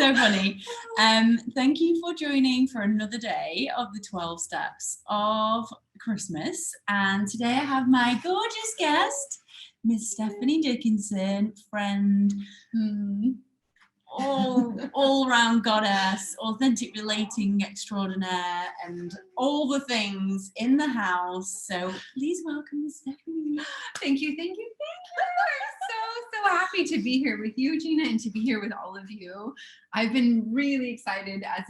so funny. Thank you for joining for another day of the 12 steps of Christmas. And today I have my gorgeous guest, Miss Stephanie Dickinson, friend, all-round goddess, authentic relating extraordinaire, and all the things in the house. So please welcome Miss Stephanie. Thank you. I'm so happy to be here with you, Gina, and to be here with all of you. I've been really excited as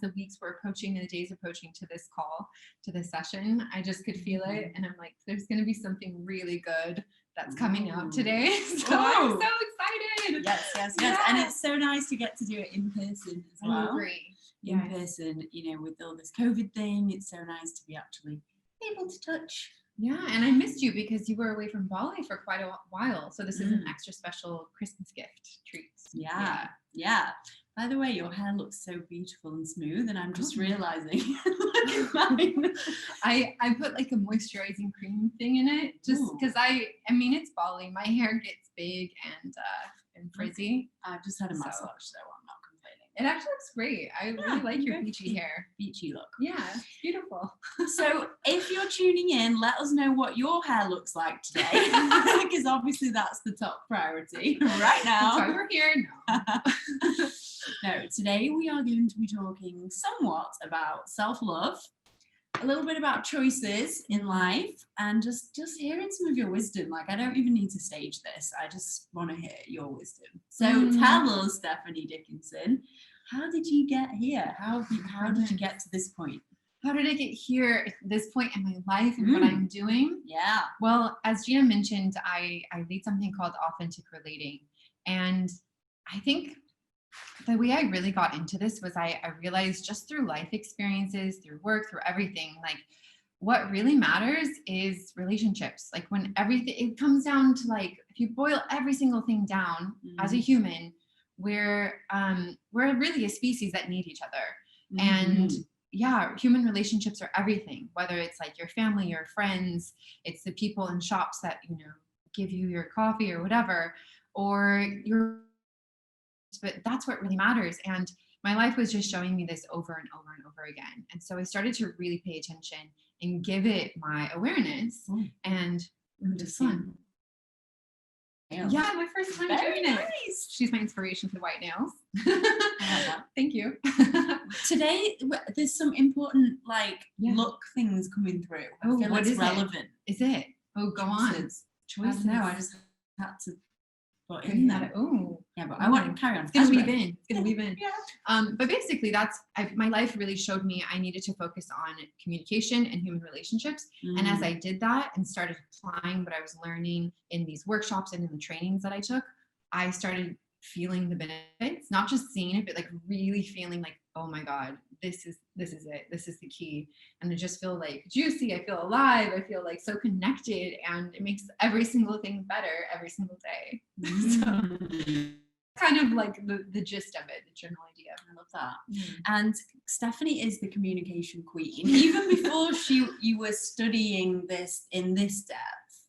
the weeks were approaching and the days approaching to this call, to this session. I just could feel it, and I'm like, there's going to be something really good that's coming out today. So I'm so excited. Yes. And it's so nice to get to do it in person as well. I agree. In person, with all this COVID thing, it's so nice to be actually able to touch. Yeah, and I missed you because you were away from Bali for quite a while. So this is an extra special Christmas gift treat. Yeah. By the way, your hair looks so beautiful and smooth, and I'm just realizing, look at mine. I put like a moisturizing cream thing in it just because I mean, it's Bali. My hair gets big and frizzy. I've just had a massage, so I'm not complaining. It actually looks great. I really like your beachy hair. Beachy look. Yeah, beautiful. So if you're tuning in, let us know what your hair looks like today, because obviously that's the top priority right now. That's why we're here. No, today we are going to be talking somewhat about self-love, a little bit about choices in life, and just hearing some of your wisdom. Like, I don't even need to stage this. I just want to hear your wisdom. So tell us, Stephanie Dickinson, how did you get here? How did you get to this point? How did I get here at this point in my life and what I'm doing? Yeah. Well, as Gina mentioned, I lead something called Authentic Relating. And I think the way I really got into this was I realized just through life experiences, through work, through everything, like what really matters is relationships. Like when everything, it comes down to like, if you boil every single thing down as a human, we're really a species that need each other. And yeah, human relationships are everything, whether it's like your family, your friends, it's the people in shops that, give you your coffee or whatever, or but that's what really matters. And my life was just showing me this over and over and over again. And so I started to really pay attention and give it my awareness and just fun. Yeah, my first time doing it. She's my inspiration for the white nails. Thank you. Today, there's some important look things coming through. Oh, what is relevant? Is it? Oh, go on. Choices. No, I just had to put in that. Oh, yeah, but I want to carry on. It's gonna weave in. Yeah. But basically, my life really showed me I needed to focus on communication and human relationships. And as I did that and started applying what I was learning in these workshops and in the trainings that I took, I started feeling the benefits, not just seeing it, but like really feeling like, oh my God, this is it. This is the key. And I just feel like juicy. I feel alive. I feel like so connected, and it makes every single thing better every single day. So kind of like the gist of it, the general idea. I love that. And Stephanie is the communication queen. Even before you were studying this in this depth,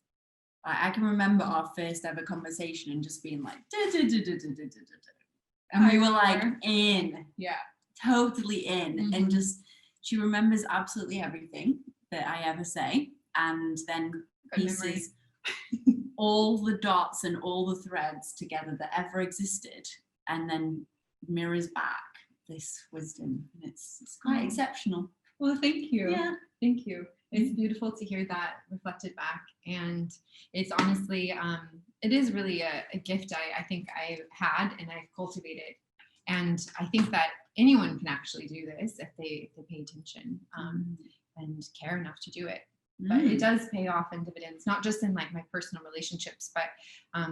I can remember our first ever conversation and just being like, and we were like totally in, and just she remembers absolutely everything that I ever say, and then pieces all the dots and all the threads together that ever existed, and then mirrors back this wisdom. And it's quite exceptional. Well, thank you. Yeah. Thank you. It's beautiful to hear that reflected back. And it's honestly, it is really a gift I think I had and I've cultivated. And I think that anyone can actually do this if they pay attention and care enough to do it. But it does pay off in dividends, not just in like my personal relationships, but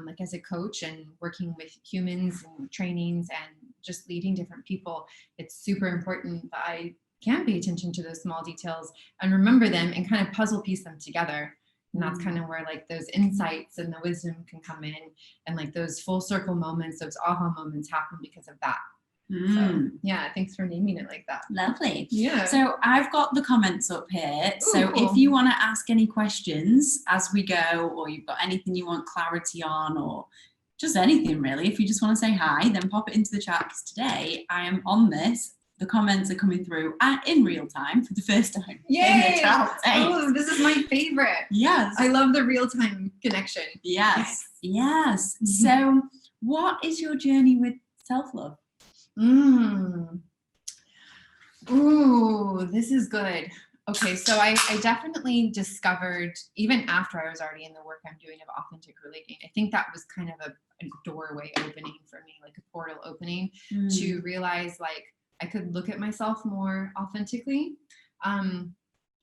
like as a coach and working with humans and trainings and just leading different people. It's super important that I can pay attention to those small details and remember them and kind of puzzle piece them together. And that's kind of where like those insights and the wisdom can come in, and like those full circle moments, those aha moments happen because of that. So yeah, thanks for naming it like that. Lovely. Yeah. So I've got the comments up here. Ooh, so cool. If you want to ask any questions as we go, or you've got anything you want clarity on, or just anything really. If you just want to say hi, then pop it into the chat, because today I am on this. The comments are coming through in real time for the first time. Yay! In the chat. Oh, this is my favorite. Yes. I love the real-time connection. Yes. Yes. So what is your journey with self-love? Ooh, this is good. Okay, so I definitely discovered, even after I was already in the work I'm doing of authentic relating, I think that was kind of a doorway opening for me, like a portal opening to realize like I could look at myself more authentically. And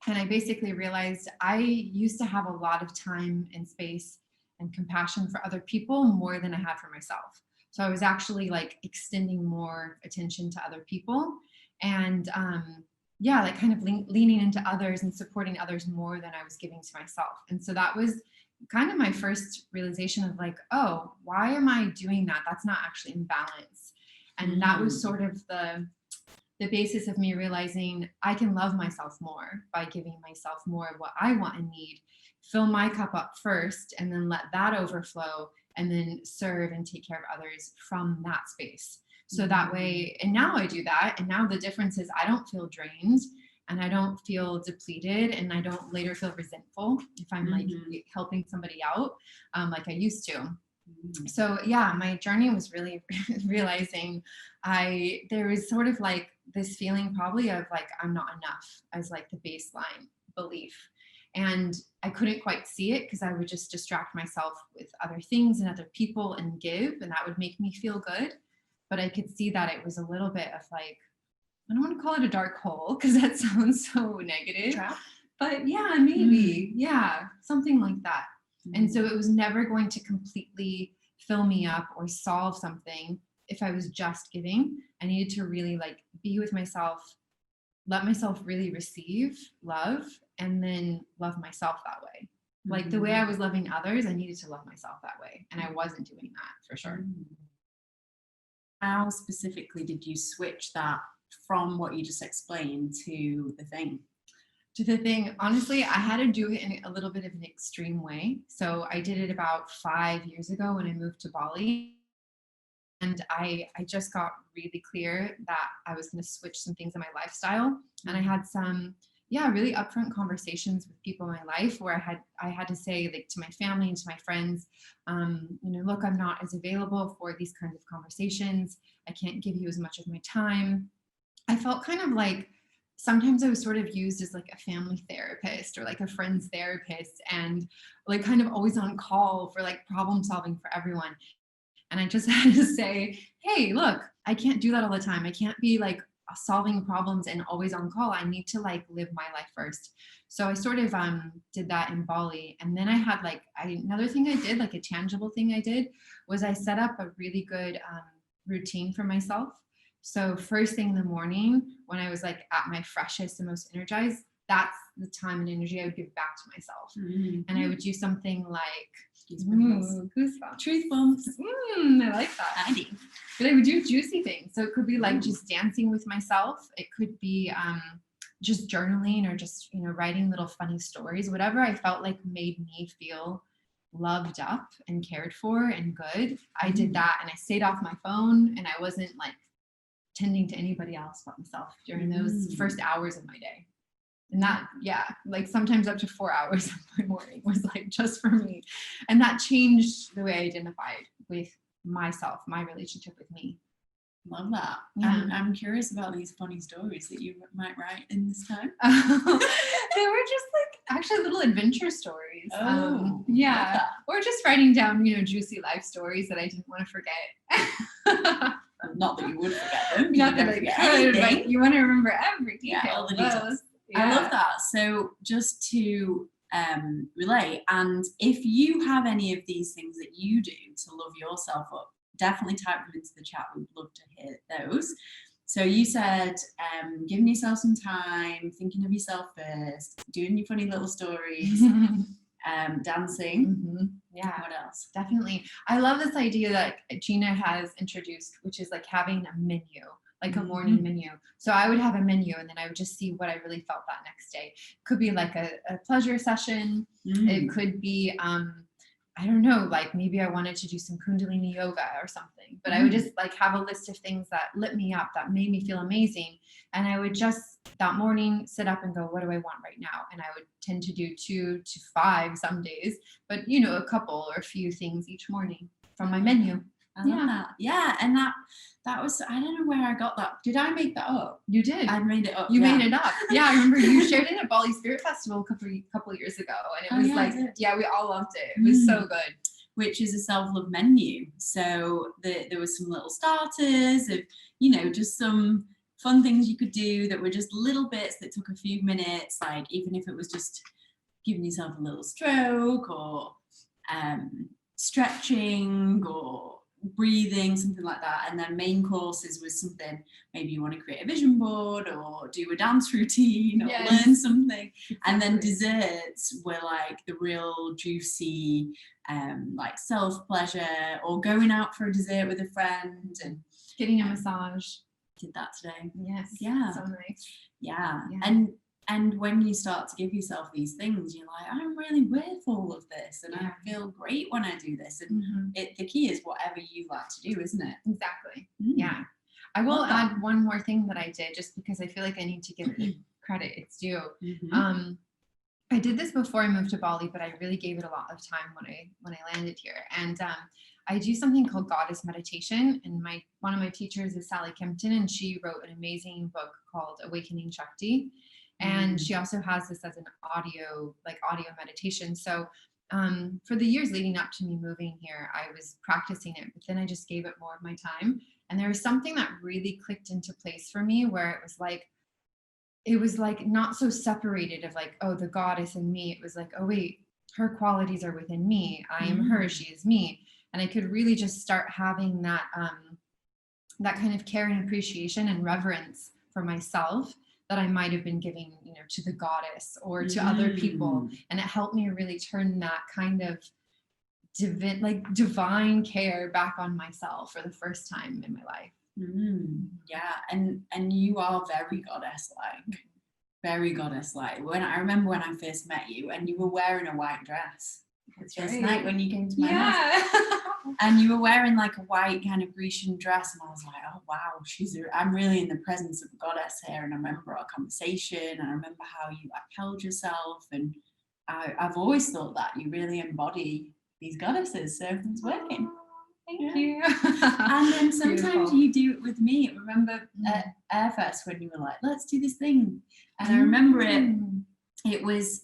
I basically realized I used to have a lot of time and space and compassion for other people more than I had for myself. So I was actually like extending more attention to other people and yeah, like kind of leaning into others and supporting others more than I was giving to myself. And so that was kind of my first realization of like, oh, why am I doing that? That's not actually in balance. And that was sort of the basis of me realizing I can love myself more by giving myself more of what I want and need, fill my cup up first, and then let that overflow, and then serve and take care of others from that space. So that way, and now I do that. And now the difference is I don't feel drained and I don't feel depleted, and I don't later feel resentful if I'm like helping somebody out like I used to. So yeah, my journey was really realizing there was sort of like this feeling probably of like, I'm not enough as like the baseline belief. And I couldn't quite see it because I would just distract myself with other things and other people and give, and that would make me feel good. But I could see that it was a little bit of like, I don't want to call it a dark hole because that sounds so negative. Trap? But yeah, maybe. Yeah, something like that. And so it was never going to completely fill me up or solve something if I was just giving. I needed to really like be with myself, let myself really receive love, and then love myself that way. Like the way I was loving others, I needed to love myself that way. And I wasn't doing that for sure. How specifically did you switch that from what you just explained to the thing? To the thing, honestly, I had to do it in a little bit of an extreme way. So I did it about 5 years ago when I moved to Bali. And I just got really clear that I was going to switch some things in my lifestyle. And I had some, really upfront conversations with people in my life where I had to say like to my family and to my friends, look, I'm not as available for these kinds of conversations. I can't give you as much of my time. I felt kind of like, sometimes I was sort of used as like a family therapist or like a friend's therapist, and like kind of always on call for like problem solving for everyone. And I just had to say, hey, look, I can't do that all the time. I can't be like solving problems and always on call. I need to like live my life first. So I sort of did that in Bali. And then I had like, another thing I did, like a tangible thing I did, was I set up a really good routine for myself. So first thing in the morning, when I was like at my freshest and most energized, that's the time and energy I would give back to myself. And I would do something like goosebumps. Truth bumps. I like that. I do. But I would do juicy things. So it could be like just dancing with myself. It could be just journaling or just, writing little funny stories, whatever I felt like made me feel loved up and cared for and good. I did that, and I stayed off my phone, and I wasn't like tending to anybody else but myself during those first hours of my day. And that, like sometimes up to 4 hours of my morning was like just for me. And that changed the way I identified with myself, my relationship with me. Love that. Yeah. I'm curious about these funny stories that you might write in this time. They were just like actually little adventure stories. Yeah. Or just writing down, juicy life stories that I didn't want to forget. Not that you would forget them. Not that I could, but you want to remember every detail. Yeah, all the details. Yeah. I love that. So just to relate, and if you have any of these things that you do to love yourself up, definitely type them into the chat. We'd love to hear those. So you said giving yourself some time, thinking of yourself first, doing your funny little stories, dancing. Yeah. What else? Definitely. I love this idea that Gina has introduced, which is like having a menu, like a morning menu. So I would have a menu, and then I would just see what I really felt that next day. Could be like a pleasure session. It could be I don't know, like maybe I wanted to do some Kundalini yoga or something, but I would just like have a list of things that lit me up, that made me feel amazing. And I would just that morning sit up and go, what do I want right now? And I would tend to do 2 to 5 some days, but a couple or a few things each morning from my menu. I love that. Yeah. And that was, I don't know where I got that. Did I make that up? You did. I made it up. You made it up. Yeah. I remember you shared it at Bali Spirit Festival a couple years ago. And it was we all loved it. It was so good. Which is a self-love menu. So there was some little starters of, just some fun things you could do that were just little bits that took a few minutes, like even if it was just giving yourself a little stroke or stretching or breathing, something like that. And then main courses was something, maybe you want to create a vision board or do a dance routine or learn something. Exactly. And then desserts were like the real juicy like self-pleasure or going out for a dessert with a friend and getting a massage. Did that today. Yes. Yeah. So nice. Yeah. And when you start to give yourself these things, you're like, I'm really worth all of this. And I feel great when I do this. And the key is whatever you like to do, isn't it? Exactly. Yeah. I will add one more thing that I did just because I feel like I need to give it credit it's due. I did this before I moved to Bali, but I really gave it a lot of time when I landed here. And I do something called Goddess Meditation. And one of my teachers is Sally Kempton, and she wrote an amazing book called Awakening Shakti. And she also has this as an audio meditation. So for the years leading up to me moving here, I was practicing it, but then I just gave it more of my time. And there was something that really clicked into place for me where it was like not so separated of like, oh, the goddess in me. It was like, oh, wait, her qualities are within me. I am her, she is me. And I could really just start having that kind of care and appreciation and reverence for myself that I might have been giving, to the goddess or to other people. And it helped me really turn that kind of divine care back on myself for the first time in my life. Yeah. And you are very goddess-like. Very goddess-like. I remember when I first met you and you were wearing a white dress. This night when you came to my house. And you were wearing like a white kind of Grecian dress, and I was like, oh wow, I'm really in the presence of a goddess here. And I remember our conversation, and I remember how you held yourself, and I've always thought that you really embody these goddesses, so it's working. Thank you. And then sometimes you do it with me. I remember at Airfest when you were like, let's do this thing, and I remember it was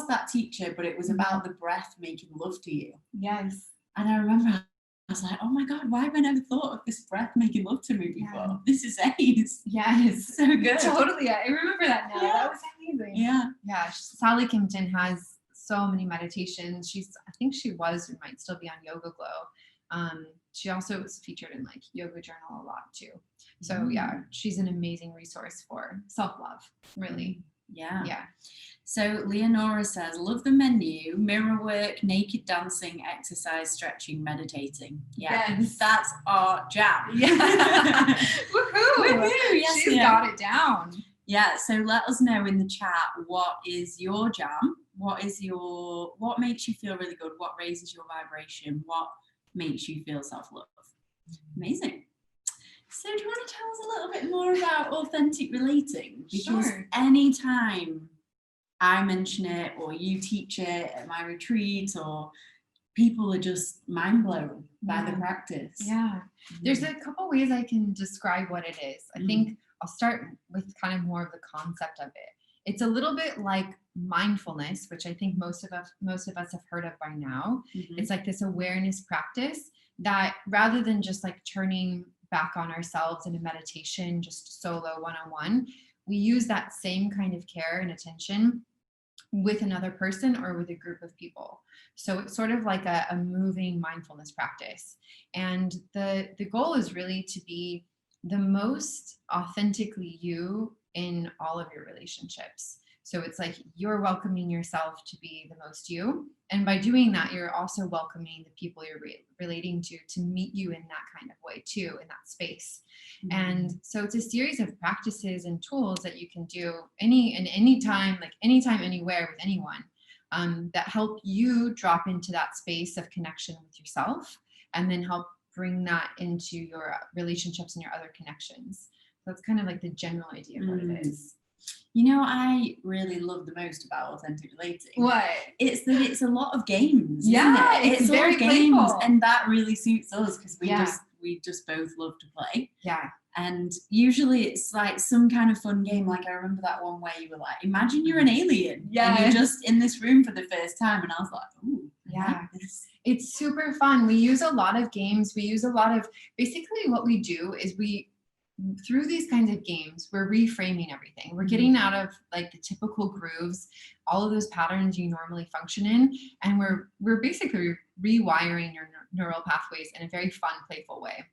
that teacher, but it was about the breath making love to you. Yes. And I remember I was like, oh my God, why have I never thought of this breath making love to me before? Yeah. This is ace. Yes. So good. Totally. I remember that now. Yeah. That was amazing. Yeah. Yeah. Sally Kempton has so many meditations. I think she was, or might still be on Yoga Glow. She also was featured in like Yoga Journal a lot too. So yeah, she's an amazing resource for self-love, really. Yeah. Yeah. So Leonora says, love the menu, mirror work, naked dancing, exercise, stretching, meditating. Yeah. Yes. That's our jam. Yeah. Woohoo. Woohoo. Yes, she's got it down. Yeah. So let us know in the chat, what is your jam? What makes you feel really good? What raises your vibration? What makes you feel self-love? Amazing. So do you want to tell us a little bit more about authentic relating? Because anytime I mention it or you teach it at my retreat, or people are just mind blown by the practice. Yeah. There's a couple ways I can describe what it is. I think I'll start with kind of more of the concept of it. It's a little bit like mindfulness, which I think most of us have heard of by now. It's like this awareness practice that rather than just like turning back on ourselves in a meditation, just solo one-on-one, we use that same kind of care and attention with another person or with a group of people. So it's sort of like a moving mindfulness practice. And the goal is really to be the most authentically you in all of your relationships. So it's like you're welcoming yourself to be the most you. And by doing that, you're also welcoming the people you're relating to meet you in that kind of way too, in that space. And so it's a series of practices and tools that you can do anytime, anywhere with anyone. that help you drop into that space of connection with yourself, and then help bring that into your relationships and your other connections. So that's kind of like the general idea of what it is. You know, I really love the most about authentic relating. What? It's that it's a lot of games. Yeah, isn't it? it's very games, playful. and that really suits us because Yeah. we just both love to play. Yeah. And usually it's like some kind of fun game. Like I remember that one where you were like, imagine you're an alien. Yeah. And you're just in this room for the first time. And I was like, ooh, Yeah. like this. It's super fun. We use a lot of games. We use a lot of, basically what we do is through these kinds of games, we're reframing everything. We're getting out of like the typical grooves, all of those patterns you normally function in. And we're basically rewiring your neural pathways in a very fun, playful way.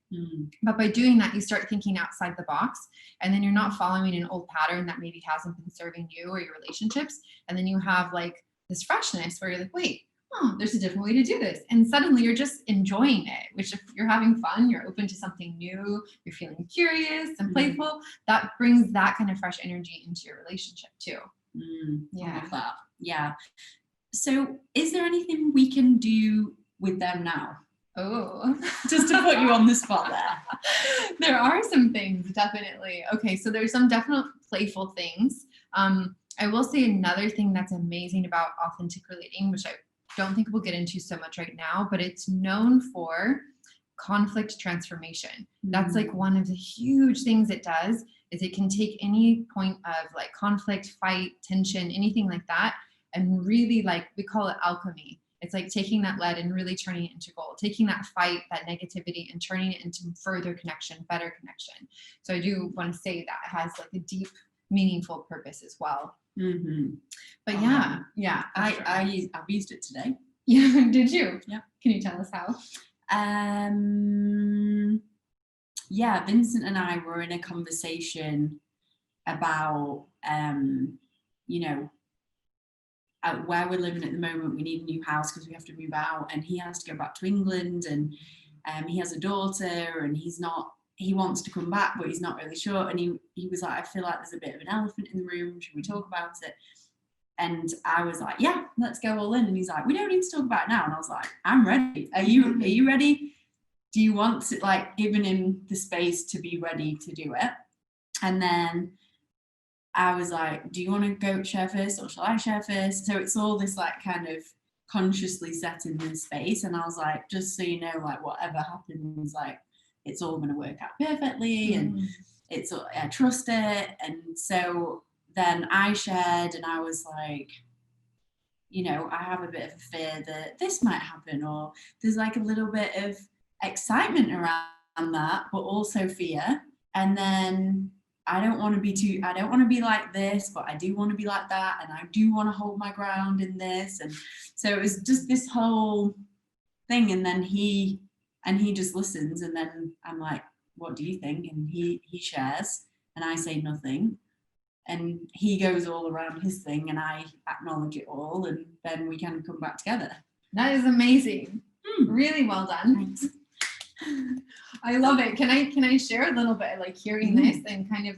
But by doing that, you start thinking outside the box, and then you're not following an old pattern that maybe hasn't been serving you or your relationships. And then you have like this freshness where you're like, wait, oh, there's a different way to do this. And suddenly you're just enjoying it, which if you're having fun, you're open to something new, you're feeling curious and playful, that brings that kind of fresh energy into your relationship too. I love that. Yeah. So is there anything we can do with them now? Oh, just to put you on the spot there. There are some things, definitely. Okay, so there's some definite playful things. I will say another thing that's amazing about authentic relating, which I don't think we'll get into so much right now, but it's known for conflict transformation. That's like one of the huge things it does, is it can take any point of like conflict, fight, tension, anything like that, and really, like, we call it alchemy. It's like taking that lead and really turning it into gold, taking that fight, that negativity, and turning it into further connection, better connection. So I do want to say that has like a deep, meaningful purpose as well. But I've used it today. Yeah, did you? Yeah. Can you tell us how? Yeah, Vincent and I were in a conversation about, you know, where we're living at the moment. We need a new house because we have to move out, and he has to go back to England, and he has a daughter, and he wants to come back, but he's not really sure. And he was like, I feel like there's a bit of an elephant in the room. Should we talk about it? And I was like, yeah, let's go all in. And he's like, we don't need to talk about it now. And I was like, I'm ready. Are you ready? Do you want to, like, giving him the space to be ready to do it? And then I was like, do you want to go share first, or shall I share first? So it's all this like kind of consciously setting this space. And I was like, just so you know, like, whatever happens, like, it's all going to work out perfectly, and I trust it. And so then I shared, and I was like, you know, I have a bit of a fear that this might happen, or there's like a little bit of excitement around that, but also fear. And then I don't want to be like this, but I do want to be like that. And I do want to hold my ground in this. And so it was just this whole thing. And then he just listens. And then I'm like, what do you think? And he shares, and I say nothing. And he goes all around his thing, and I acknowledge it all. And then we can come back together. That is amazing. Really well done. Thanks. I love it. Can I share a little bit, like, hearing this and kind of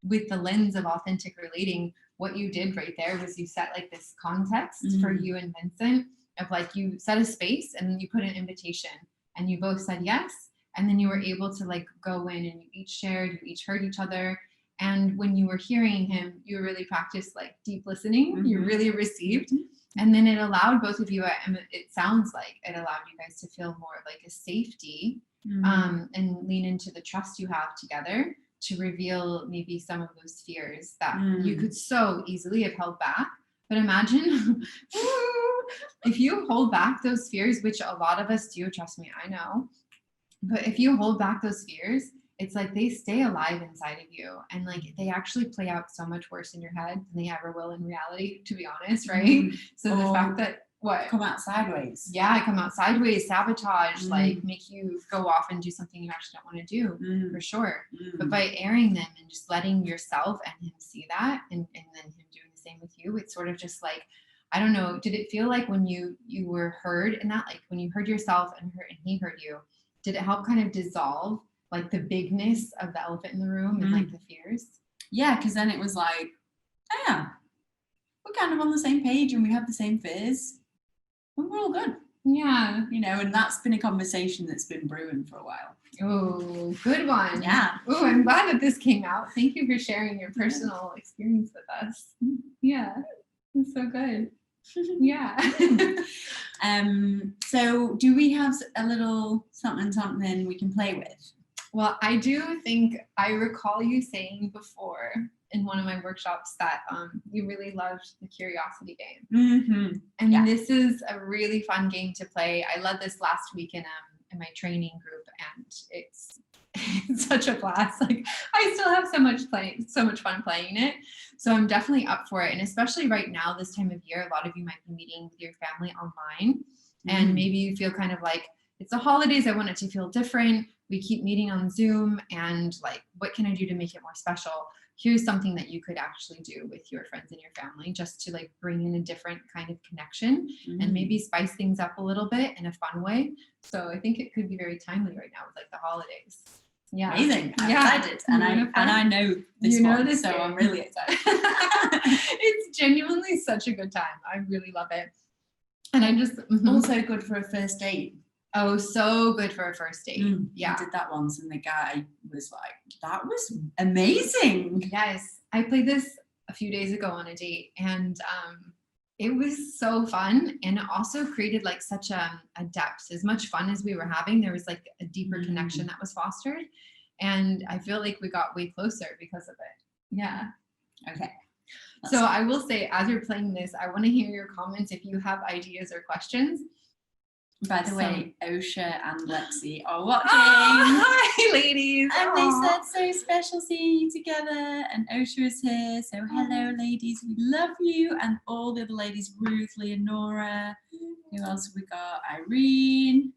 with the lens of authentic relating? What you did right there was you set like this context for you and Vincent, of like, you set a space and then you put an invitation, and you both said yes. And then you were able to like go in, and you each shared, you each heard each other. And when you were hearing him, you really practiced like deep listening. You really received. And then it allowed both of you, it sounds like it allowed you guys to feel more like a safety, and lean into the trust you have together to reveal maybe some of those fears that you could so easily have held back. But imagine if you hold back those fears, which a lot of us do, trust me, I know. But if you hold back those fears, it's like they stay alive inside of you, and like they actually play out so much worse in your head than they ever will in reality, to be honest, right? So the fact that come out sideways. Yeah, come out sideways, sabotage, like make you go off and do something you actually don't want to do, for sure. But by airing them and just letting yourself and him see that, and then him doing the same with you, it's sort of just like, I don't know, did it feel like when you were heard in that, like when you heard yourself and he heard you, did it help kind of dissolve like the bigness of the elephant in the room and like the fears? Yeah, because then it was like, oh yeah, we're kind of on the same page and we have the same fears, and we're all good. Yeah. You know, and that's been a conversation that's been brewing for a while. Oh, good one. Yeah. Oh, I'm glad that this came out. Thank you for sharing your personal experience with us. Yeah, it's so good. Yeah. So do we have a little something we can play with? Well, I do think I recall you saying before in one of my workshops that you really loved the curiosity game. Mm-hmm. And this is a really fun game to play. I led this last week in my training group, and it's such a blast. Like, I still have so much fun playing it. So I'm definitely up for it. And especially right now, this time of year, a lot of you might be meeting with your family online, and maybe you feel kind of like, it's the holidays, I want it to feel different. We keep meeting on Zoom, and like, what can I do to make it more special? Here's something that you could actually do with your friends and your family, just to like bring in a different kind of connection and maybe spice things up a little bit in a fun way. So I think it could be very timely right now with like the holidays. Yeah. Amazing. I'm excited. And I know this one, so I'm really excited. It's genuinely such a good time. I really love it. And I just also good for a first date. Oh, so good for a first date. Yeah. I did that once and the guy was like, that was amazing. Yes. I played this a few days ago on a date, and it was so fun, and it also created like such a depth. As much fun as we were having, there was like a deeper connection that was fostered, and I feel like we got way closer because of it. Yeah. Okay. So I will say, as you're playing this, I want to hear your comments if you have ideas or questions. By the way, Osha and Lexi are watching. Oh, hi, ladies. And they said, so special seeing you together. And Osha is here. So hello, ladies. We love you. And all the other ladies, Ruth, Leonora. Who else have we got? Irene,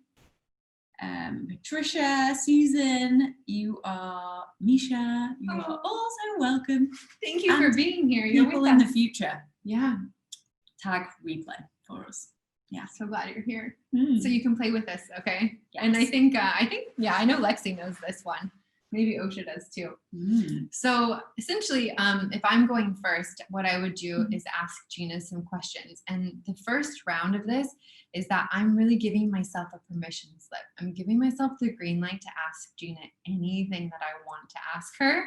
Patricia, Susan. You are Misha. You are also welcome. Thank you for being here. You're people in the future. Yeah. Tag replay for us. Yeah, so glad you're here. So you can play with this, okay? Yes. And I think, yeah, I know Lexi knows this one. Maybe Osha does too. So essentially, if I'm going first, what I would do is ask Gina some questions. And the first round of this is that I'm really giving myself a permission slip. I'm giving myself the green light to ask Gina anything that I want to ask her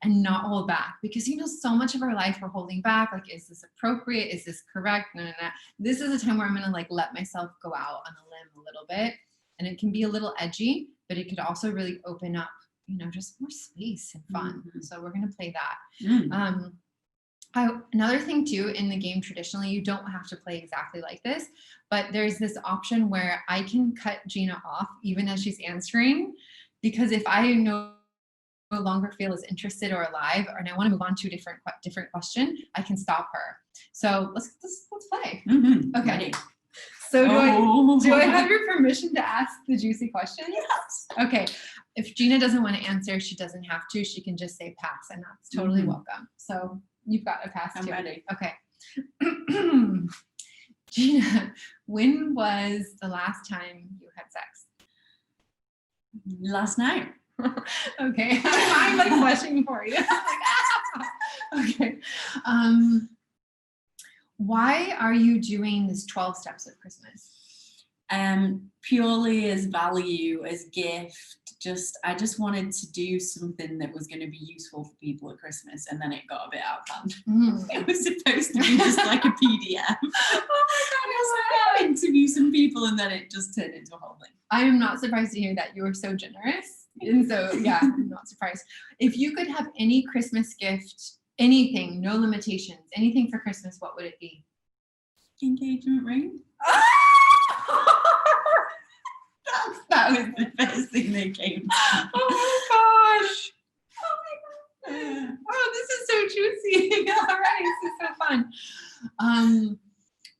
and not hold back. Because, you know, so much of our life we're holding back. Like, is this appropriate? Is this correct? No. This is a time where I'm going to like let myself go out on a limb a little bit. And it can be a little edgy, but it could also really open up, you know, just more space and fun. So we're going to play that. Another thing too, in the game, traditionally, you don't have to play exactly like this, but there's this option where I can cut Gina off even as she's answering, because if I no longer feel as interested or alive, and I want to move on to a different question, I can stop her. So let's play. Okay. Ready. So do I have your permission to ask the juicy questions? Yes. Okay. If Gina doesn't want to answer, she doesn't have to. She can just say pass, and that's totally welcome. So you've got a pass. I'm too. ready. Okay. Gina, when was the last time you had sex? Last night. Okay. I'm like blushing for you. Okay. Why are you doing this 12 steps of Christmas? Purely as value, as gift. I just wanted to do something that was going to be useful for people at Christmas, and then it got a bit out of hand. It was supposed to be just like a PDF. Oh my god! I was like, I'll interview some people, and then it just turned into a whole thing. I am not surprised to hear that. You were so generous, and so yeah, I'm not surprised. If you could have any Christmas gift, anything, no limitations, anything for Christmas, what would it be? Engagement ring. That was the first thing that came to me. Oh my gosh. Oh my god. Oh, this is so juicy. All right, this is so fun.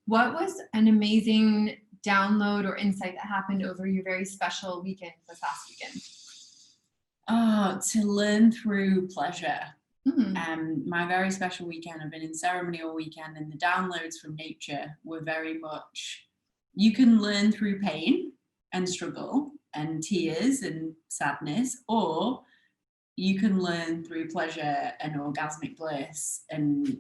What was an amazing download or insight that happened over your very special weekend this last weekend? Oh, to learn through pleasure. My very special weekend, I've been in ceremony all weekend, and the downloads from nature were very much, you can learn through pain and struggle and tears and sadness, or you can learn through pleasure and orgasmic bliss. And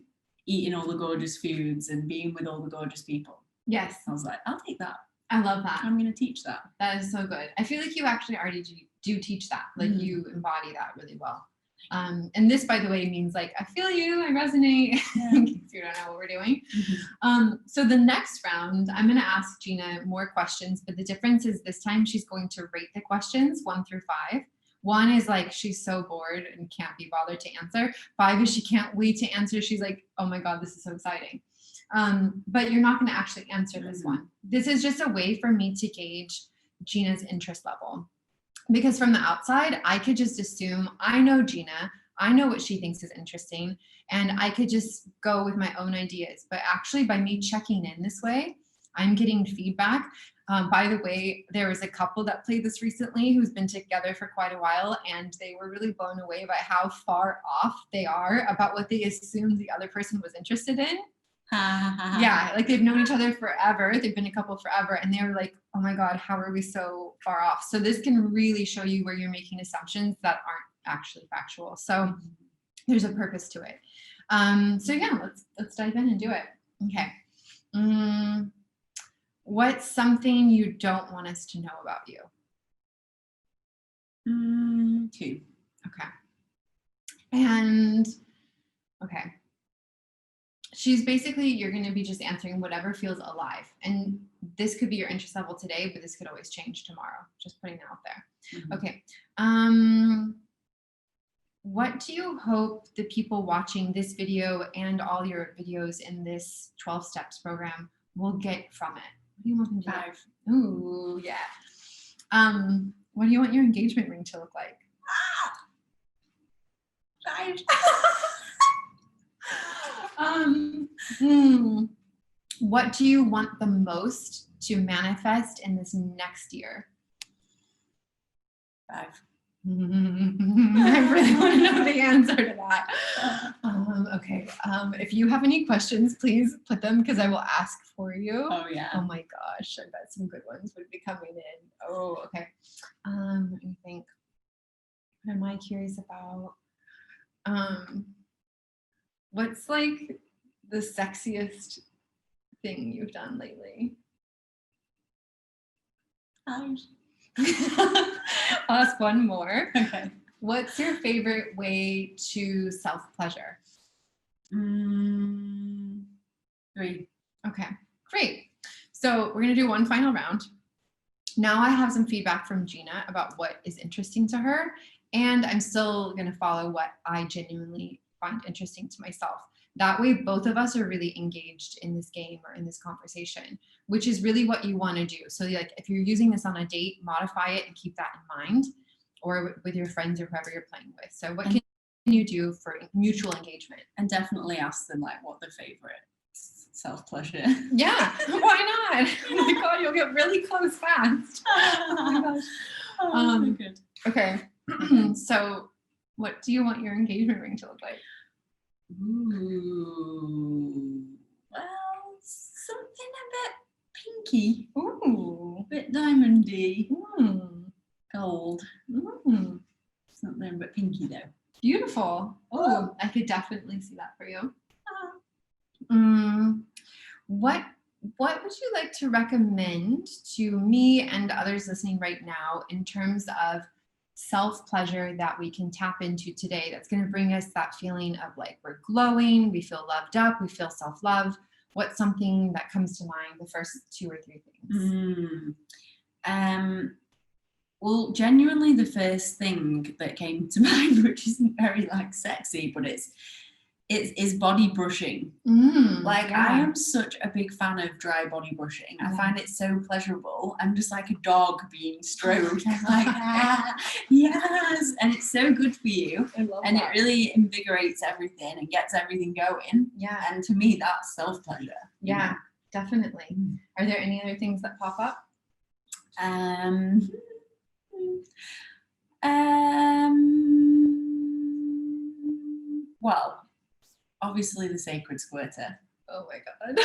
eating all the gorgeous foods and being with all the gorgeous people. Yes. I was like, I'll take that. I love that. I'm going to teach that. That is so good. I feel like you actually already do teach that. Like you embody that really well. And this, by the way, means like, I feel you, I resonate, in case you don't know what we're doing. So the next round, I'm going to ask Gina more questions, but the difference is this time she's going to rate the questions 1 through 5. 1 is like, she's so bored and can't be bothered to answer. 5 is she can't wait to answer. She's like, oh my God, this is so exciting. But you're not going to actually answer this one. This is just a way for me to gauge Gina's interest level. Because from the outside, I could just assume I know Gina, I know what she thinks is interesting, and I could just go with my own ideas. But actually, by me checking in this way, I'm getting feedback. By the way, there was a couple that played this recently who's been together for quite a while, and they were really blown away by how far off they are about what they assumed the other person was interested in. Yeah, like they've known each other forever. They've been a couple forever, and they were like, oh my God, how are we so far off? So this can really show you where you're making assumptions that aren't actually factual. So there's a purpose to it. So yeah, let's dive in and do it. Okay. What's something you don't want us to know about you? 2. Okay. And okay. She's basically, you're going to be just answering whatever feels alive. And this could be your interest level today, but this could always change tomorrow. Just putting it out there. Okay. What do you hope the people watching this video and all your videos in this 12 steps program will get from it? What do you want them to 5. Ooh, yeah. What do you want your engagement ring to look like? 5. What do you want the most to manifest in this next year? 5. I really want to know the answer to that. Okay. If you have any questions, please put them because I will ask for you. Oh yeah. Oh my gosh, I bet some good ones would be coming in. Oh, okay. Let me think. What am I curious about? What's like the sexiest thing you've done lately? 5. I'll ask one more. Okay. What's your favorite way to self-pleasure? 3. Okay, great. So we're going to do one final round. Now I have some feedback from Gina about what is interesting to her, and I'm still going to follow what I genuinely find interesting to myself. That way, both of us are really engaged in this game or in this conversation, which is really what you want to do. So like, if you're using this on a date, modify it and keep that in mind, or with your friends or whoever you're playing with. So what can you do for mutual engagement? And definitely ask them like what their favorite self-pleasure. Yeah, why not? Oh my God, you'll get really close fast. Oh my gosh. Oh, good. Okay, so what do you want your engagement ring to look like? Ooh. Well, something a bit pinky. Ooh. A bit diamondy. Gold. Mm. Something a bit pinky though. Beautiful. Oh, I could definitely see that for you. What would you like to recommend to me and others listening right now in terms of self-pleasure that we can tap into today that's going to bring us that feeling of like we're glowing, we feel loved up, we feel self-love? What's something that comes to mind, the first 2 or 3 things? Well, genuinely the first thing that came to mind, which isn't very like sexy, but it's body brushing. Like yeah. I am such a big fan of dry body brushing. I find it so pleasurable. I'm just like a dog being stroked. I'm like, yes, and it's so good for you. I love and that. It really invigorates everything and gets everything going. Yeah. And to me, that's self-pleasure. Yeah, definitely. Are there any other things that pop up? Well, obviously the sacred squirter. Oh my God.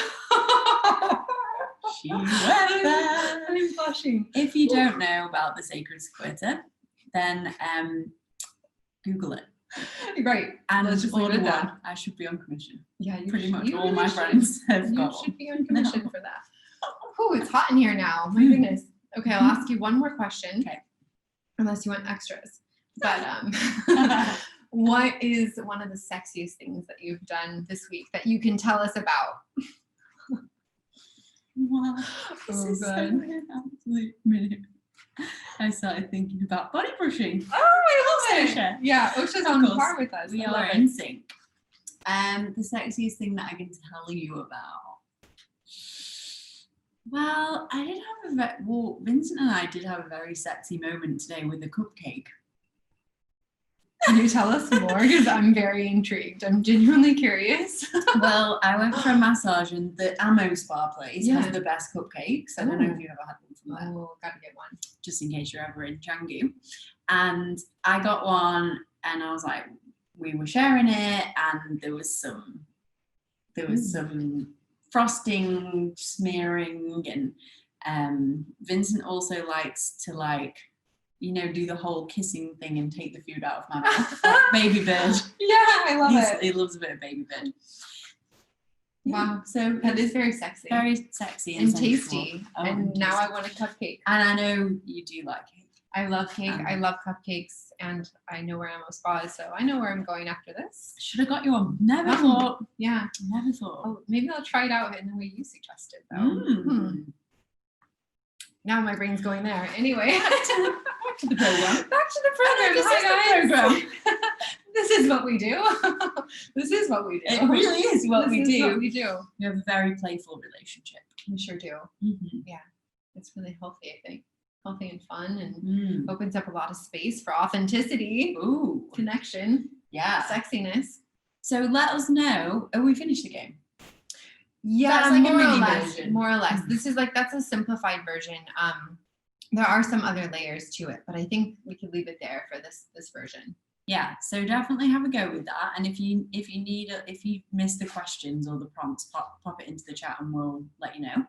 She went there. I'm blushing. If you don't know about the sacred squirter, then Google it. Right. And Let's just leave order it at one. that. I should be on commission. Yeah, Pretty much you all really my should. friends have You got should one. be on commission No. for that. Oh, it's hot in here now. My goodness. Okay, I'll ask you one more question. Okay. Unless you want extras. But what is one of the sexiest things that you've done this week that you can tell us about? Wow. This Oh, is so God. an absolute minute. I started thinking about body brushing. Oh, I love it. Osha. Yeah, Osha's Of on course. par with us. We I love are it. in sync. The sexiest thing that I can tell you about. Well, I did have Vincent and I did have a very sexy moment today with a cupcake. Can you tell us more? Because I'm very intrigued. I'm genuinely curious. Well, I went for a massage and the Ammo Spa place Yeah. has the best cupcakes. I don't know if you've ever had one from there. Oh, gotta get one. Just in case you're ever in Canggu. And I got one and I was like, we were sharing it and there was some frosting smearing, and Vincent also likes to do the whole kissing thing and take the food out of my mouth. Like baby bird. Yeah, I love it. He loves a bit of baby bird. Wow. So That is very sexy. very sexy and sensual. tasty. Oh, and now tasty. I want a cupcake. And I know you do like it. I love cake. I love cupcakes. And I know where Ammo Spa is, so I know where I'm going after this. Should have got you one. Never thought. Yeah. Never thought. Oh, maybe I'll try it out in the way you suggested, though. Mm. Now my brain's going there. Anyway. Back to the program. Back to the program. This is the Hi, guys. program. This is what we do. This is what we do. It really is what we do. What we do. We have a very playful relationship. We sure do. Mm-hmm. It's really healthy, I think. Healthy and fun, and opens up a lot of space for authenticity, Ooh. connection, Yeah. sexiness. So let us know. Oh, we finished the game. Yeah, That's like a more or mini less. version. More or less. Mhm. This is that's a simplified version. There are some other layers to it, but I think we could leave it there for this version. Yeah. So definitely have a go with that. And if you miss the questions or the prompts, pop it into the chat and we'll let you know.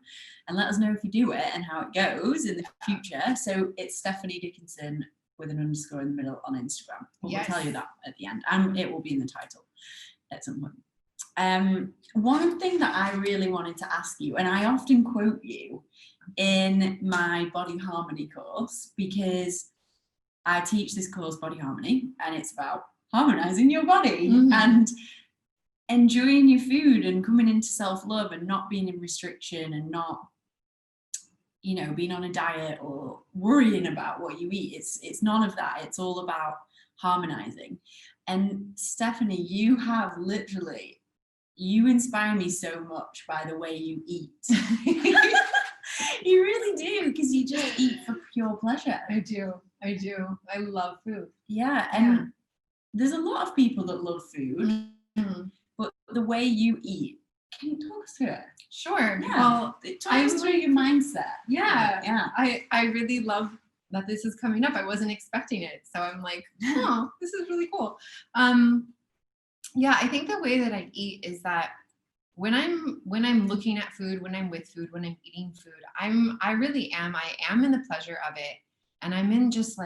And let us know if you do it and how it goes in the future. So it's Stephanie Dickinson with an underscore in the middle on Instagram. But Yes. We'll tell you that at the end. And it will be in the title at some point. One thing that I really wanted to ask you, and I often quote you in my body harmony course, because I teach this course, Body Harmony, and it's about harmonizing your body and enjoying your food and coming into self-love and not being in restriction and not, being on a diet or worrying about what you eat. It's none of that. It's all about harmonizing. And Stephanie, you have literally, you inspire me so much by the way you eat. You really do, because you just eat for pure pleasure. I do. I love food. Yeah, and there's a lot of people that love food, but the way you eat, can you talk us through it? Sure. Yeah. Well, Talk us through your mindset. Yeah. I really love that this is coming up. I wasn't expecting it. So I'm like, oh, this is really cool. Yeah, I think the way that I eat is that when I'm looking at food, when I'm with food, when I'm eating food, I am in the pleasure of it. And I'm in just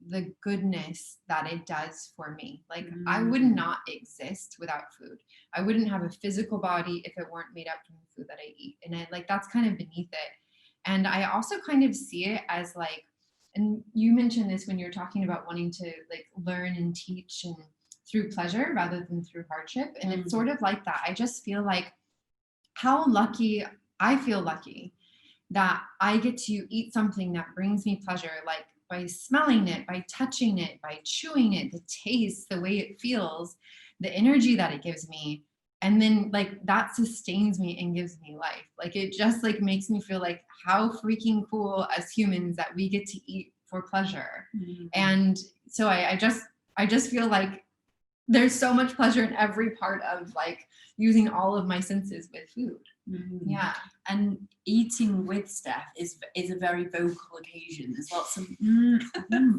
the goodness that it does for me. I would not exist without food. I wouldn't have a physical body if it weren't made up from the food that I eat. And that's kind of beneath it. And I also kind of see it as and you mentioned this when you're talking about wanting to learn and teach and through pleasure rather than through hardship. And it's sort of like that. I just feel I feel lucky that I get to eat something that brings me pleasure, by smelling it, by touching it, by chewing it, the taste, the way it feels, the energy that it gives me. And then that sustains me and gives me life. It just makes me feel how freaking cool as humans that we get to eat for pleasure. Mm-hmm. And so I just feel there's so much pleasure in every part of using all of my senses with food. Mm-hmm. Yeah. And eating with Steph is a very vocal occasion. There's lots of there's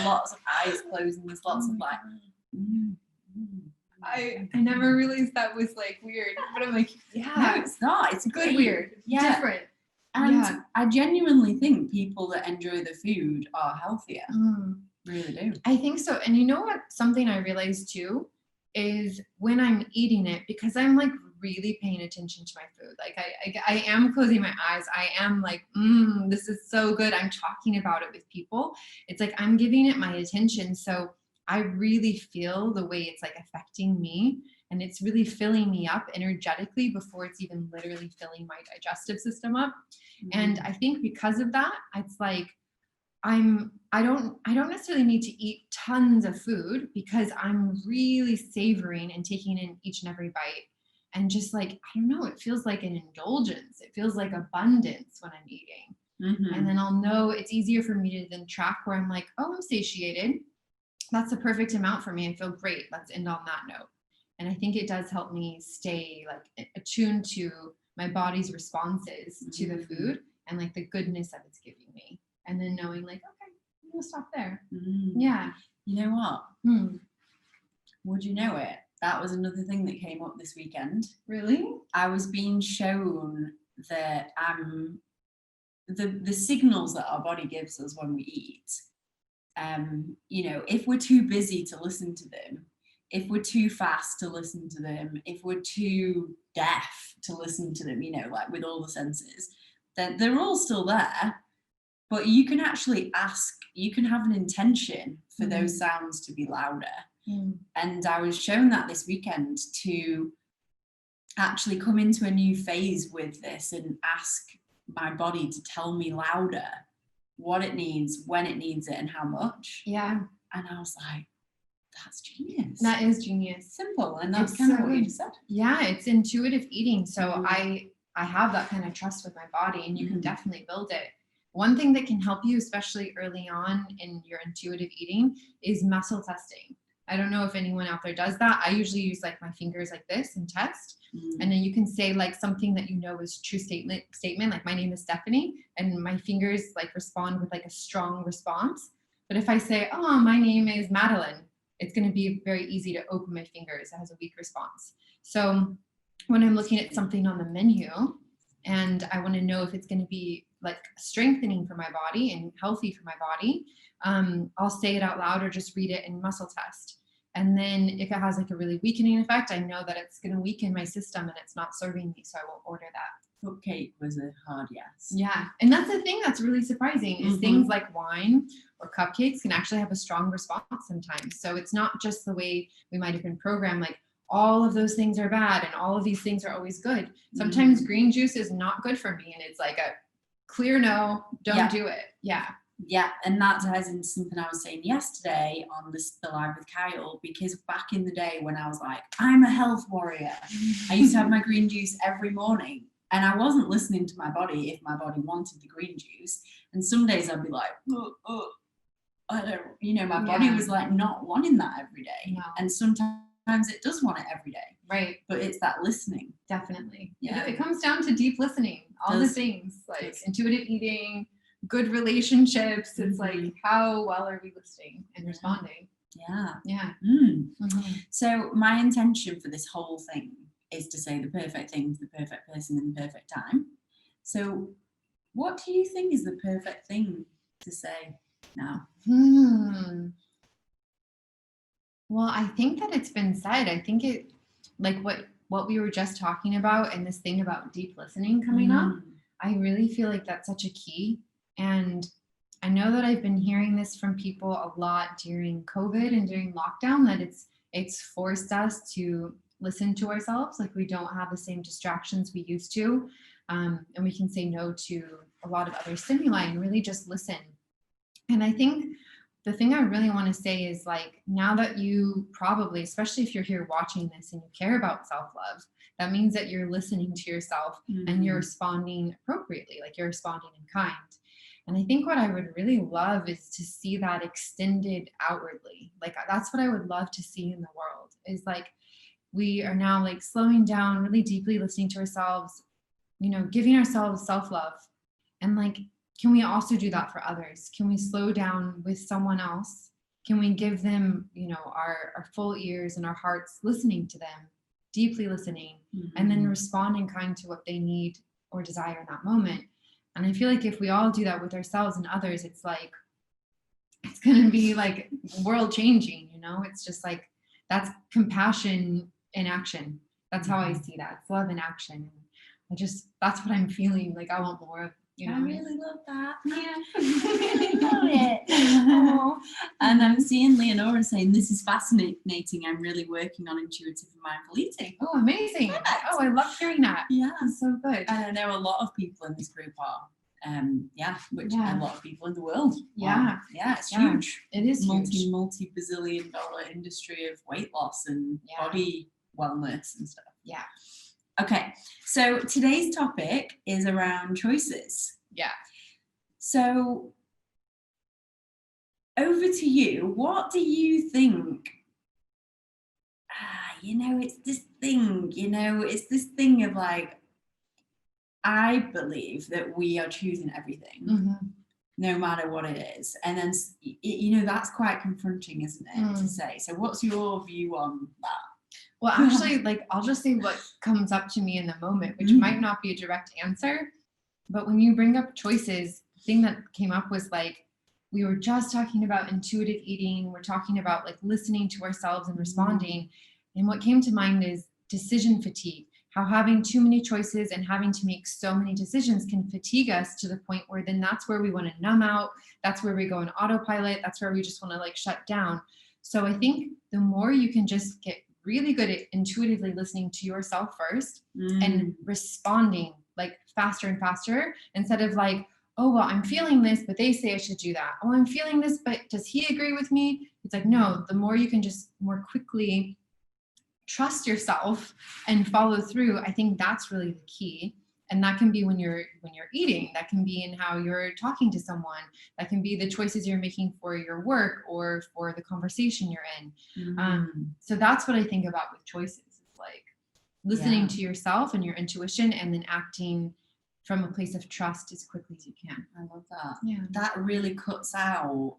lots of eyes closing. There's lots of I never realized that was weird, but I'm yeah. No, it's not. It's good, great. Weird, different. And I genuinely think people that enjoy the food are healthier. Really do. I think so. And you know what? Something I realized too is when I'm eating it, because I'm like really paying attention to my food. Like I am closing my eyes. I am like, this is so good. I'm talking about it with people. It's like I'm giving it my attention. So I really feel the way it's like affecting me, and it's really filling me up energetically before it's even literally filling my digestive system up. And I think because of that, it's like I don't necessarily need to eat tons of food, because I'm really savoring and taking in each and every bite. And just like, I don't know, it feels like an indulgence. It feels like abundance when I'm eating. And then I'll know it's easier for me to then track where I'm like, oh, I'm satiated. That's the perfect amount for me. I feel great. Let's end on that note. And I think it does help me stay like attuned to my body's responses to the food and like the goodness that it's giving me. And then knowing like, okay, I'm gonna stop there. Yeah. You know what? Would you know it? That was another thing that came up this weekend. Really? I was being shown that the signals that our body gives us when we eat. You know, if we're too busy to listen to them, if we're too fast to listen to them, if we're too deaf to listen to them, you know, like with all the senses, then they're all still there. But you can actually you can have an intention for those sounds to be louder. And I was shown that this weekend to actually come into a new phase with this and ask my body to tell me louder what it needs, when it needs it, and how much. Yeah. And I was like, that's genius. That is genius. Simple. And that's kind of what you just said. Yeah, it's intuitive eating. So I have that kind of trust with my body, and you can definitely build it. One thing that can help you, especially early on in your intuitive eating, is muscle testing. I don't know if anyone out there does that. I usually use like my fingers like this and test. And then you can say like something that you know is true statement, like my name is Stephanie, and my fingers like respond with like a strong response. But if I say, oh, my name is Madeline, it's going to be very easy to open my fingers. It has a weak response. So when I'm looking at something on the menu and I want to know if it's going to be like strengthening for my body and healthy for my body, I'll say it out loud or just read it and muscle test. And then if it has like a really weakening effect, I know that it's going to weaken my system and it's not serving me, so I won't order that. Cupcake was a hard yes. Yeah. And that's the thing that's really surprising is things like wine or cupcakes can actually have a strong response sometimes. So it's not just the way we might have been programmed, like all of those things are bad and all of these things are always good. Sometimes green juice is not good for me, and it's like a clear no, don't do it. Yeah. Yeah, and that ties into something I was saying yesterday on the live with Kyle, because back in the day when I was like, I'm a health warrior, I used to have my green juice every morning, and I wasn't listening to my body if my body wanted the green juice. And some days I'd be like, I don't, you know, my body was like not wanting that every day. No. And sometimes it does want it every day. Right. But it's that listening. Definitely. Yeah. It comes down to deep listening, all the things like intuitive eating, good relationships. It's like, how well are we listening and responding? Yeah. So my intention for this whole thing is to say the perfect thing to the perfect person in the perfect time. So what do you think is the perfect thing to say now? Well, I think that it's been said. I think it, like what we were just talking about, and this thing about deep listening coming up, I really feel like that's such a key. And I know that I've been hearing this from people a lot during COVID and during lockdown, that it's forced us to listen to ourselves. Like we don't have the same distractions we used to. And we can say no to a lot of other stimuli and really just listen. And I think the thing I really want to say is like, now that you probably, especially if you're here watching this and you care about self-love, that means that you're listening to yourself and you're responding appropriately, like you're responding in kind. And I think what I would really love is to see that extended outwardly. Like that's what I would love to see in the world, is like we are now like slowing down, really deeply listening to ourselves, you know, giving ourselves self-love. And like, can we also do that for others? Can we slow down with someone else? Can we give them, you know, our full ears and our hearts, listening to them, deeply listening, and then respond in kind to what they need or desire in that moment? And I feel like if we all do that with ourselves and others, it's going to be like world changing, you know? It's just like, that's compassion in action. That's how I see that. It's love in action. That's what I'm feeling. Like I want more of, you know. I really love that. Yeah. I really love it. Oh. And I'm seeing Leonora saying, this is fascinating. I'm really working on intuitive and mindful eating. Oh, amazing. Perfect. Oh, I love hearing that. Yeah. That's so good. And I know a lot of people in this group are. Which Yeah. a lot of people in the world. Yeah. Yeah, it's huge. It is huge. Multi-bazillion dollar industry of weight loss and body wellness and stuff. Yeah. Okay, so today's topic is around choices. Yeah. So over to you. What do you think? It's this thing of like, I believe that we are choosing everything, no matter what it is. And then, that's quite confronting, isn't it, to say? So what's your view on that? Well, actually, like, I'll just say what comes up to me in the moment, which might not be a direct answer. But when you bring up choices, the thing that came up was like, we were just talking about intuitive eating. We're talking about like listening to ourselves and responding. And what came to mind is decision fatigue. How having too many choices and having to make so many decisions can fatigue us to the point where then that's where we want to numb out. That's where we go in autopilot. That's where we just want to like shut down. So I think the more you can just get really good at intuitively listening to yourself first and responding like faster and faster, instead of like, oh, well, I'm feeling this, but they say I should do that. Oh, I'm feeling this, but does he agree with me? It's like, no, the more you can just more quickly trust yourself and follow through, I think that's really the key. And that can be when you're eating, that can be in how you're talking to someone, that can be the choices you're making for your work or for the conversation you're in. So that's what I think about with choices. It's like listening to yourself and your intuition and then acting from a place of trust as quickly as you can. I love that. Yeah. That really cuts out,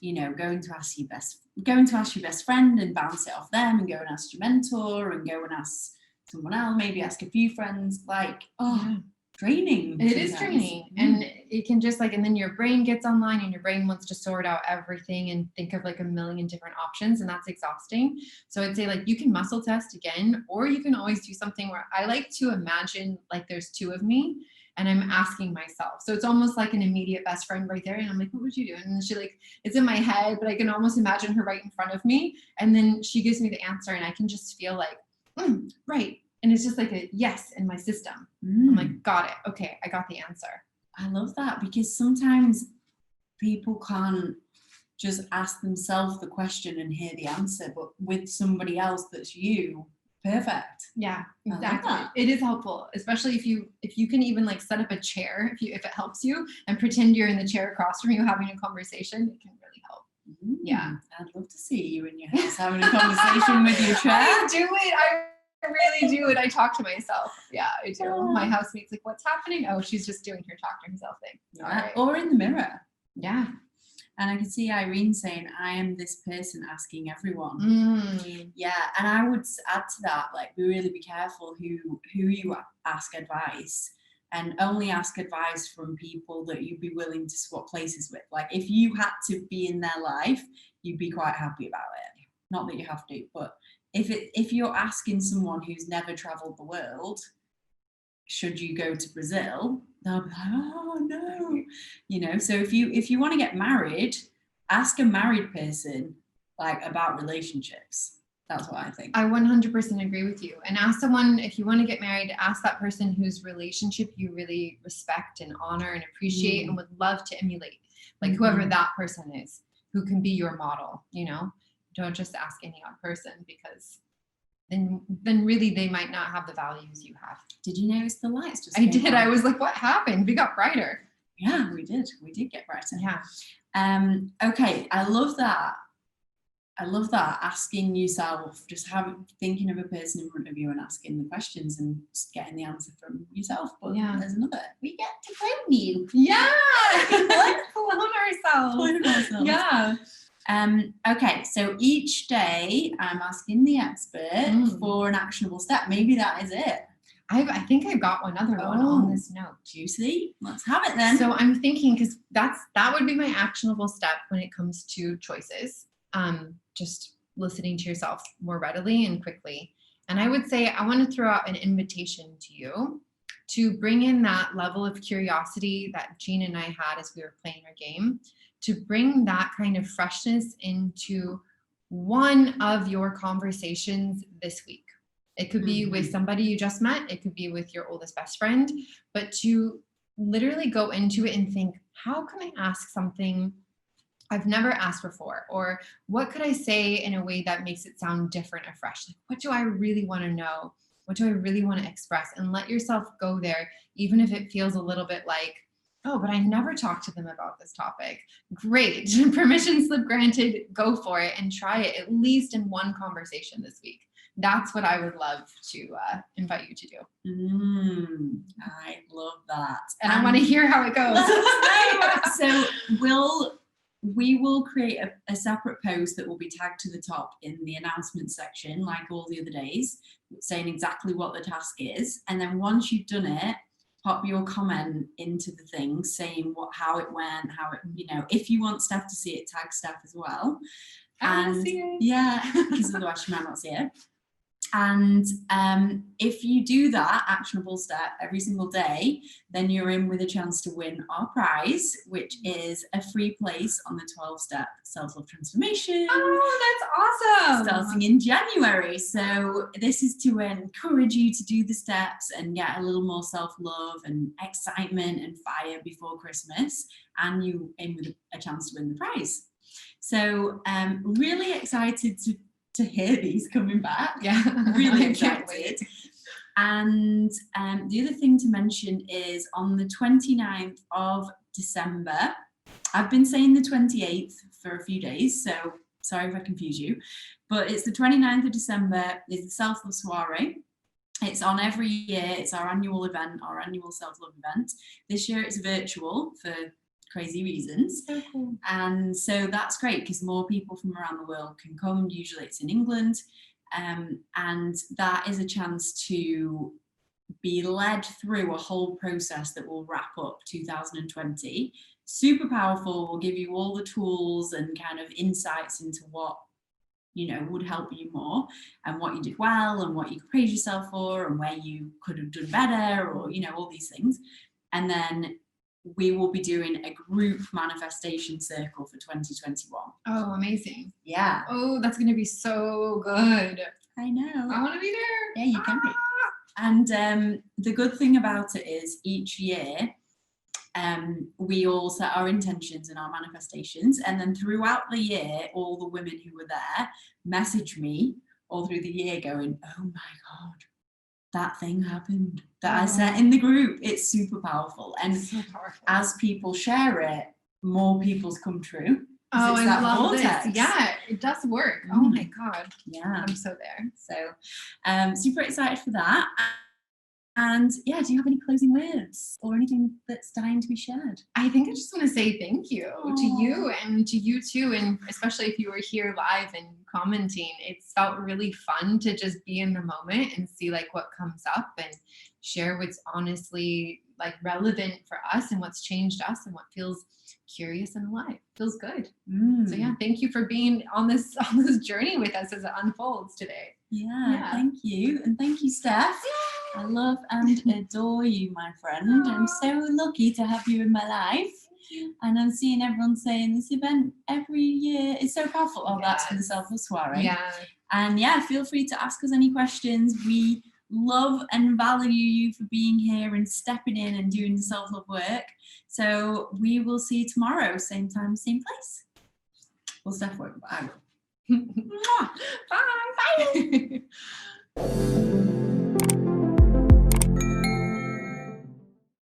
going to ask your best friend and bounce it off them, and go and ask your mentor and go and ask someone else, maybe ask a few friends, like, draining. It is draining. And it can just like, and then your brain gets online and your brain wants to sort out everything and think of like a million different options, and that's exhausting. So I'd say like you can muscle test again, or you can always do something where I like to imagine like there's two of me and I'm asking myself. So it's almost like an immediate best friend right there. And I'm like, what would you do? And then she like, it's in my head, but I can almost imagine her right in front of me. And then she gives me the answer and I can just feel like, right. And it's just like a yes in my system. I'm like, got it. Okay, I got the answer. I love that, because sometimes people can't just ask themselves the question and hear the answer, but with somebody else that's you, perfect. Yeah, exactly. It is helpful, especially if you can even like set up a chair, if it helps you, and pretend you're in the chair across from you having a conversation. It can really help. Yeah, I'd love to see you in your house having a conversation with your chair. I do it. I really do it. I talk to myself. Yeah, I do. My housemate's like, what's happening? Oh, she's just doing her talk to herself thing. Right. Or in the mirror. Yeah. And I can see Irene saying, I am this person asking everyone. Yeah. And I would add to that, like, really be careful who you ask advice, and only ask advice from people that you'd be willing to swap places with. Like, if you had to be in their life, you'd be quite happy about it. Not that you have to, but if you're asking someone who's never traveled the world, should you go to Brazil, they'll be like, oh no, so if you want to get married, ask a married person like about relationships. That's what I think. I 100% agree with you. And ask someone, if you want to get married, ask that person whose relationship you really respect and honor and appreciate and would love to emulate, like whoever that person is, who can be your model. Don't just ask any odd person, because then really they might not have the values you have. Did you notice the lights just I did. I was like, what happened? We got brighter. Yeah, we did. We did get brighter. Yeah. Okay. I love that. Asking yourself, just thinking of a person in front of you and asking the questions and just getting the answer from yourself. But there's another. We get to clone you. Yeah. Let's clone ourselves. Yeah. Okay, so each day I'm asking the expert for an actionable step. Maybe that is it. I think I've got one other one on this note. Juicy. Let's have it then. So I'm thinking, because that would be my actionable step when it comes to choices. Just listening to yourself more readily and quickly. And I would say I want to throw out an invitation to you to bring in that level of curiosity that Jean and I had as we were playing our game, to bring that kind of freshness into one of your conversations this week. It could be with somebody you just met. It could be with your oldest best friend, but to literally go into it and think, how can I ask something I've never asked before? Or what could I say in a way that makes it sound different or fresh? Like, what do I really want to know? What do I really want to express? And let yourself go there, even if it feels a little bit like, oh, but I never talked to them about this topic. Great. Permission slip granted. Go for it and try it at least in one conversation this week. That's what I would love to invite you to do. I love that. And I want to hear how it goes. So we will create a separate post that will be tagged to the top in the announcement section, like all the other days, saying exactly what the task is. And then once you've done it, pop your comment into the thing saying how it went, if you want Steph to see it, tag Steph as well. I want to see it. Yeah, because otherwise she might not see it. And if you do that actionable step every single day, then you're in with a chance to win our prize, which is a free place on the 12-step self-love transformation. Oh, that's awesome. Starting in January. So this is to encourage you to do the steps and get a little more self-love and excitement and fire before Christmas. And you in with a chance to win the prize. So really excited to hear these coming back. Yeah, really excited. And the other thing to mention is on the 29th of December, I've been saying the 28th for a few days, so sorry if I confuse you, but it's the 29th of December, is the Self-Love Soiree. It's on every year. It's our annual event, our annual self-love event. This year it's virtual for crazy reasons. So cool. And so that's great because more people from around the world can come. Usually it's in England. And that is a chance to be led through a whole process that will wrap up 2020. Super powerful, will give you all the tools and kind of insights into what would help you more and what you did well and what you could praise yourself for and where you could have done better or all these things. And then we will be doing a group manifestation circle for 2021. Oh, amazing. Yeah. Oh, that's going to be so good. I know. I want to be there. Yeah, you can be. And the good thing about it is each year we all set our intentions and our manifestations. And then throughout the year, all the women who were there message me all through the year going, oh my God, that thing happened that I set in the group. It's super powerful. And so powerful. As people share it, more people's come true. Oh, I love this. Yeah, it does work. Oh my God. Yeah. I'm so there. So super excited for that. And yeah, do you have any closing words or anything that's dying to be shared? I think I just want to say thank you to you and to you too. And especially if you were here live and commenting, it's felt really fun to just be in the moment and see like what comes up and share what's honestly like relevant for us and what's changed us and what feels curious and alive. Feels good. So yeah, thank you for being on this journey with us as it unfolds today. Yeah, thank you. And thank you, Steph. I love and adore you, my friend. I'm so lucky to have you in my life. And I'm seeing everyone saying this event every year. It's so powerful. Oh, that's for the Self-Love Soiree. Yeah. And yeah, feel free to ask us any questions. We love and value you for being here and stepping in and doing the self-love work. So we will see you tomorrow, same time, same place. Well, Steph won't, but I will. Bye. Bye.